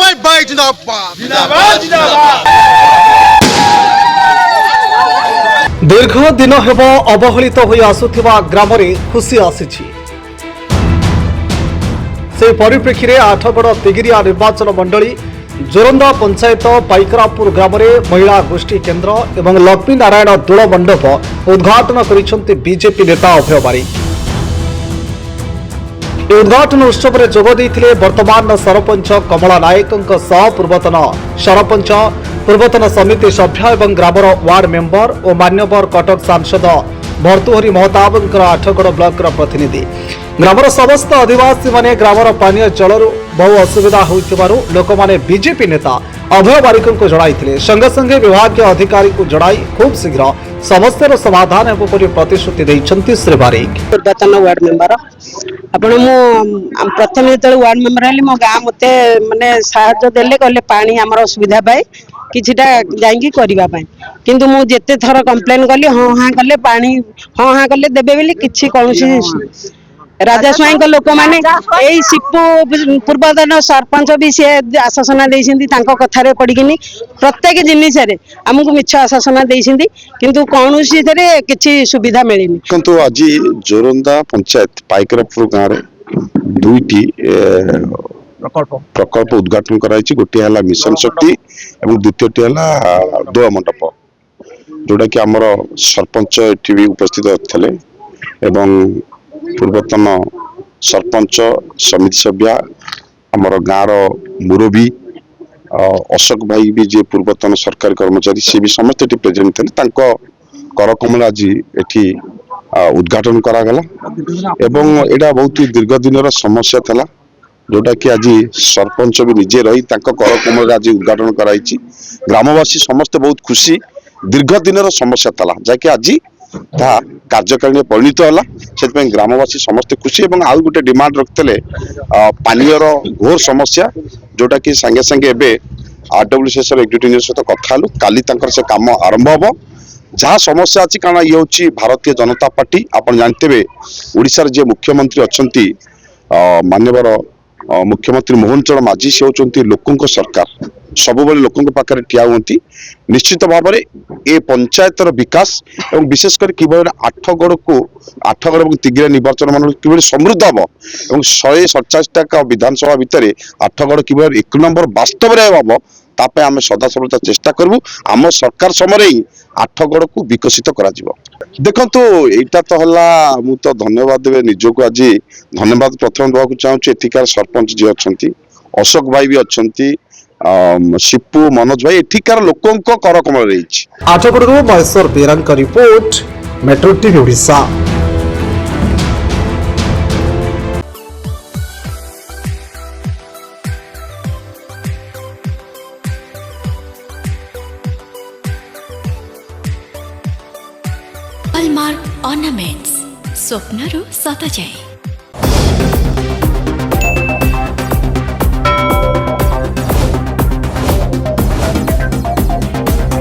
पंचायत भाई जिंदाबाद जिंदाबाद जिंदाबाद। दीर्घ दिन हेब अवहेलित होई आसुथिबा ग्राम रे खुशी आसीछि। से परिप्रेक्षी रे आठगड़ तिगिरिया निर्वाचन मंडली जोरंदा पंचायत पाइकरापुर ग्राम रे महिला गोष्ठी केन्द्र एवं लक्ष्मी नारायण दोल मंडप उद्घाटन करिसेंति बीजेपी नेता अभय बारिक। उद्घाटन उत्सव में जोग देइथिले वर्तमान सरपंच कमला नायक सह पूर्वतन सरपंच पूर्वतन समिति सभ्य एवं ग्रामर वार्ड मेंबर और मान्यवर कटक सांसद भर्तृहरि महताब आठगड़ ब्लॉक प्रतिनिधि। ग्रामर समस्त आदिवासी माने ग्रामर पानीय जल बहु असुविधा होइतिबारु लोक माने बीजेपी नेता अभय बारिक को जणाइथिले। संगे संगे विभाग अधिकारी को जणाई खूब शीघ्र समस्यार समाधान हेबो परि प्रतिश्रुति दैछन्ति श्री बारिक। पूर्वतन वार्ड मेंबर आपण मु प्रथम जेतले वार्ड मेंबर हली मो गाँ मते माने साहाय्य देले गले पानी हमर असुविधा पाए किछिटा जाइकी करबा पाए किंतु मु जेते थर कंप्लेन कली हां हां कले पानी हां हां कले देबे बेली किछि कोनोसी राजा स्वाई लोक मैंने यही सिपु पूर्वतन सरपंच भी सी आश्वासना देइसिंदी तांको कथारे पड़िकिनी प्रत्येक जिनिस रे हमकु मिछ आश्वासना देइसिंदी किंतु कोनोसी थरे किछि सुविधा मिलिनी। किंतु आज जोरंदा पंचायत पाइकरापुर गाँव रे दुईटी प्रकल्प उद्घाटन कराई। गोटे है मिशन शक्ति और द्वितीयटी है दोल मंडप जोटा कि आमर सरपंच एटी भी उपस्थित थे एवं पूर्वतन सरपंच समिति सभ्या आमर गाँव मुरबी अशोक भाई भी जे पूर्वतन सरकारी कर्मचारी सी भी समस्त एटी प्रेजेंट थे तांको कर कमल आज एटी उद्घाटन करागला एवं एटा बहुत दीर्घ दिन समस्या था जोटा कि आज सरपंच भी निजे रही तांको कर कमल आज उद्घाटन कराई। ग्रामवासी समस्ते बहुत खुशी दीर्घ दिन समस्या था जहाँकि आज कार्यकारिणी परिणत है से ग्रामवासी समस्ते खुशी और आउ गोटे डिमांड रखते पानीर घोर समस्या जोटा कि सांगे सांगे आरडब्ल्यूसीएस एक्जिक्यूटिव सहित कथा काली से काम आरंभ हम जहाँ समस्या अच्छी कारण ये हूँ भारतीय जनता पार्टी आप जानते ओडिशार जे मुख्यमंत्री अच्छा मान्यवर मुख्यमंत्री मोहन चरण माझी से होती लोकों सरकार सब लोकों पाखे ठिया हुई निश्चित भाव में ए पंचायतर विकास और विशेषकर किभली आठगड़ को आठगड़ और तिगिरिया निर्वाचन मंडल कि समृद्ध हम और 147 विधानसभा भितर आठगड़ कि 1 नंबर वास्तव में हम तापे आम सदा सर्वदा चेष्टा करूँ आम सरकार समय ही आठगड़ को विकसित करा देखु यहाँ तो है मु तो धन्यवाद देवे निजको आज धन्यवाद प्रथम देवाक चाहूँ एठिकार सरपंच जी अच्छा अशोक भाई भी अच्छा सिपु मनोज भाई एठिकार लोकों कर कमल रही। Athagarh Maheswar Bera report metro TV Odisha. Hallmark ornaments स्वप्नरू सत जाए।